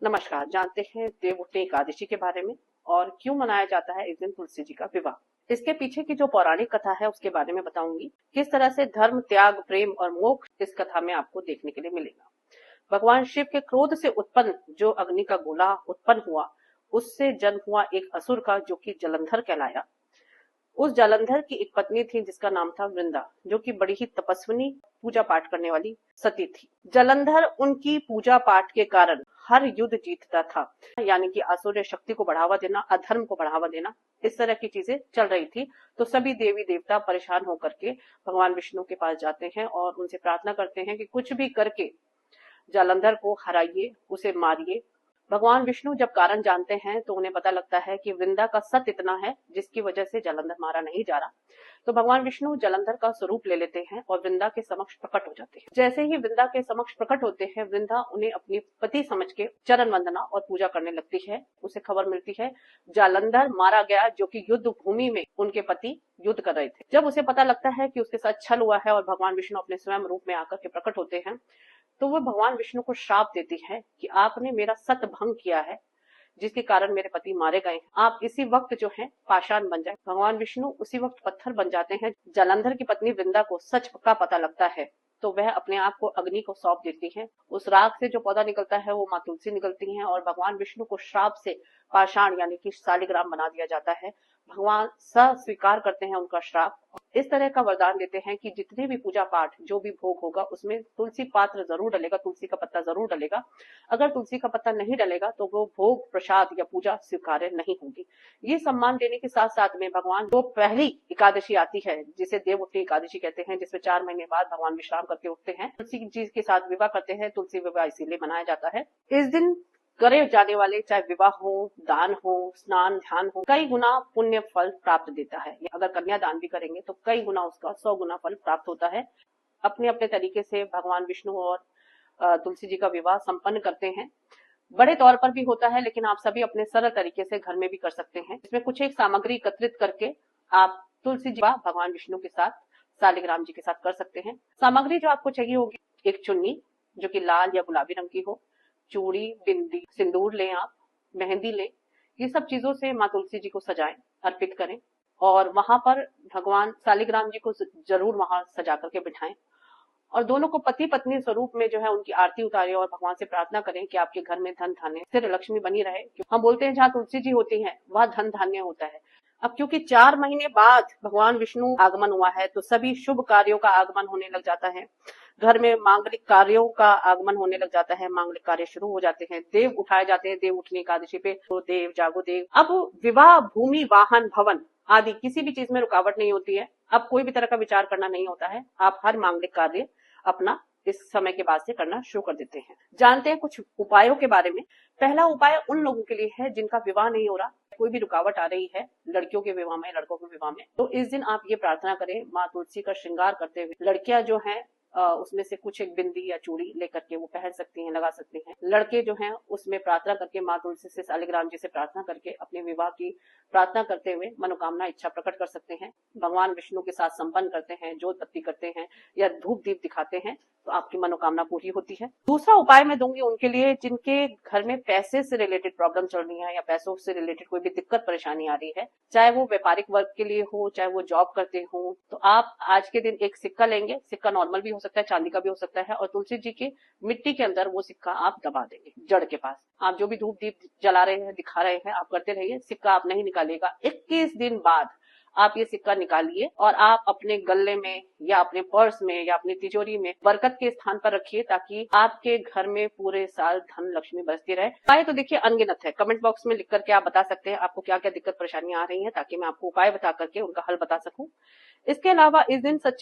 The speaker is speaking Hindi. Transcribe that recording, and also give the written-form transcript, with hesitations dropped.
नमस्कार। जानते हैं देवउठनी एकादशी के बारे में और क्यों मनाया जाता है इस दिन तुलसी जी का विवाह। इसके पीछे की जो पौराणिक कथा है उसके बारे में बताऊंगी। किस तरह से धर्म, त्याग, प्रेम और मोक्ष इस कथा में आपको देखने के लिए मिलेगा। भगवान शिव के क्रोध से उत्पन्न जो अग्नि का गोला उत्पन्न हुआ, उससे जन्म हुआ एक असुर का, जो कि जलंधर कहलाया। उस जालंधर की एक पत्नी थी जिसका नाम था वृंदा, जो कि बड़ी ही तपस्विनी, पूजा पाठ करने वाली सती थी। जालंधर उनकी पूजा पाठ के कारण हर युद्ध जीतता था, यानी कि आसुरी शक्ति को बढ़ावा देना, अधर्म को बढ़ावा देना, इस तरह की चीजें चल रही थी। तो सभी देवी देवता परेशान होकर के भगवान विष्णु के पास जाते हैं और उनसे प्रार्थना करते हैं कि कुछ भी करके जालंधर को हराइए, उसे मारिए। भगवान विष्णु जब कारण जानते हैं तो उन्हें पता लगता है कि वृंदा का सत इतना है जिसकी वजह से जालंधर मारा नहीं जा रहा। तो भगवान विष्णु जालंधर का स्वरूप ले लेते हैं और वृंदा के समक्ष प्रकट हो जाते हैं। जैसे ही वृंदा के समक्ष प्रकट होते हैं, वृंदा उन्हें अपनी पति समझ के चरण वंदना और पूजा करने लगती है। उसे खबर मिलती है जालंधर मारा गया, जो कि युद्ध भूमि में उनके पति युद्ध कर रहे थे। जब उसे पता लगता है कि उसके साथ छल हुआ है और भगवान विष्णु अपने स्वयं रूप में आकर के प्रकट होते हैं, तो वो भगवान विष्णु को श्राप देती है कि आपने मेरा सत भंग किया है, जिसके कारण मेरे पति मारे गए हैं। आप इसी वक्त जो है पाषाण बन जाए। भगवान विष्णु उसी वक्त पत्थर बन जाते हैं। जालंधर की पत्नी वृंदा को सच का पता लगता है तो वह अपने आप को अग्नि को सौंप देती है। उस राख से जो पौधा निकलता है वो माँ तुलसी निकलती है और भगवान विष्णु को श्राप से पाषाण यानी कि शालिग्राम बना दिया जाता है। भगवान स्वीकार करते हैं उनका श्राप। इस तरह का वरदान देते हैं कि जितने भी पूजा पाठ, जो भी भोग होगा, उसमें तुलसी पात्र जरूर डलेगा, तुलसी का पत्ता जरूर डलेगा। अगर तुलसी का पत्ता नहीं डलेगा तो वो भोग, प्रसाद या पूजा स्वीकार्य नहीं होगी। ये सम्मान देने के साथ साथ में भगवान जो पहली एकादशी आती है, जिसे देवउठनी एकादशी कहते हैं, जिसमें 4 महीने बाद भगवान विश्राम करके उठते हैं, तुलसी जी के साथ विवाह करते हैं। तुलसी विवाह इसीलिए मनाया जाता है। इस दिन करे जाने वाले, चाहे विवाह हो, दान हो, स्नान, ध्यान हो, कई गुना पुण्य फल प्राप्त देता है। अगर कन्यादान भी करेंगे तो कई गुना उसका 100 गुना फल प्राप्त होता है। अपने अपने तरीके से भगवान विष्णु और तुलसी जी का विवाह संपन्न करते हैं। बड़े तौर पर भी होता है, लेकिन आप सभी अपने सरल तरीके से घर में भी कर सकते हैं। इसमें कुछ एक सामग्री एकत्रित करके आप तुलसी जी भगवान विष्णु के साथ, शालिग्राम जी के साथ कर सकते हैं। सामग्री जो आपको चाहिए होगी, एक चुन्नी जो कि लाल या गुलाबी रंग की हो, चूड़ी, बिंदी, सिंदूर लें आप, मेहंदी लें। ये सब चीजों से माँ तुलसी जी को सजाएं, अर्पित करें और वहां पर भगवान शालिग्राम जी को जरूर वहां सजा करके बिठाएं और दोनों को पति पत्नी स्वरूप में जो है उनकी आरती उतारें और भगवान से प्रार्थना करें कि आपके घर में धन धान्य, सिर लक्ष्मी बनी रहे। हम बोलते हैं जहाँ तुलसी जी होती है वहाँ धन धान्य होता है। अब क्योंकि 4 महीने बाद भगवान विष्णु आगमन हुआ है तो सभी शुभ कार्यों का आगमन होने लग जाता है। घर में मांगलिक कार्यों का आगमन होने लग जाता है, मांगलिक कार्य शुरू हो जाते हैं, देव उठाए जाते हैं। देव उठनी एकादशी पे तो देव जागो देव। अब विवाह, भूमि, वाहन, भवन आदि किसी भी चीज में रुकावट नहीं होती है। अब कोई भी तरह का विचार करना नहीं होता है। आप हर मांगलिक कार्य अपना इस समय के बाद से करना शुरू कर देते हैं। जानते हैं कुछ उपायों के बारे में। पहला उपाय उन लोगों के लिए है जिनका विवाह नहीं हो रहा, कोई भी रुकावट आ रही है लड़कियों के विवाह में, लड़कों के विवाह में, तो इस दिन आप ये प्रार्थना करें, माँ तुलसी का श्रृंगार करते हुए। लड़कियां जो हैं उसमें से कुछ एक बिंदी या चूड़ी लेकर के वो पहन सकती हैं, लगा सकती हैं। लड़के जो हैं उसमें प्रार्थना करके माँ तुलसी से, शालिग्राम जी से प्रार्थना करके अपने विवाह की प्रार्थना करते हुए मनोकामना, इच्छा प्रकट कर सकते हैं। भगवान विष्णु के साथ संपन्न करते हैं, जोत बत्ती करते हैं या धूप दीप दिखाते हैं तो आपकी मनोकामना पूरी होती है। दूसरा उपाय मैं दूंगी उनके लिए जिनके घर में पैसे से रिलेटेड प्रॉब्लम चल रही है या पैसों से रिलेटेड कोई भी दिक्कत परेशानी आ रही है, चाहे वो व्यापारिक वर्ग के लिए हो, चाहे वो जॉब करते हो। तो आप आज के दिन एक सिक्का लेंगे, सिक्का नॉर्मल भी हो सकता है, चांदी का भी हो सकता है, और तुलसी जी की मिट्टी के अंदर वो सिक्का आप दबा देंगे जड़ के पास। आप जो भी धूप दीप जला रहे हैं, दिखा रहे हैं, आप करते रहिए, सिक्का आप नहीं निकालिएगा। 21 दिन बाद आप ये सिक्का निकालिए और आप अपने गले में या अपने पर्स में या अपनी तिजोरी में बरकत के स्थान पर रखिए, ताकि आपके घर में पूरे साल धन लक्ष्मी बरसती रहे। उपाय तो देखिए अनगिनत है। कमेंट बॉक्स में लिख करके आप बता सकते हैं आपको क्या क्या दिक्कत परेशानियां आ रही है, ताकि मैं आपको उपाय बता करके उनका हल बता सकूं। इसके अलावा इस दिन सच्चे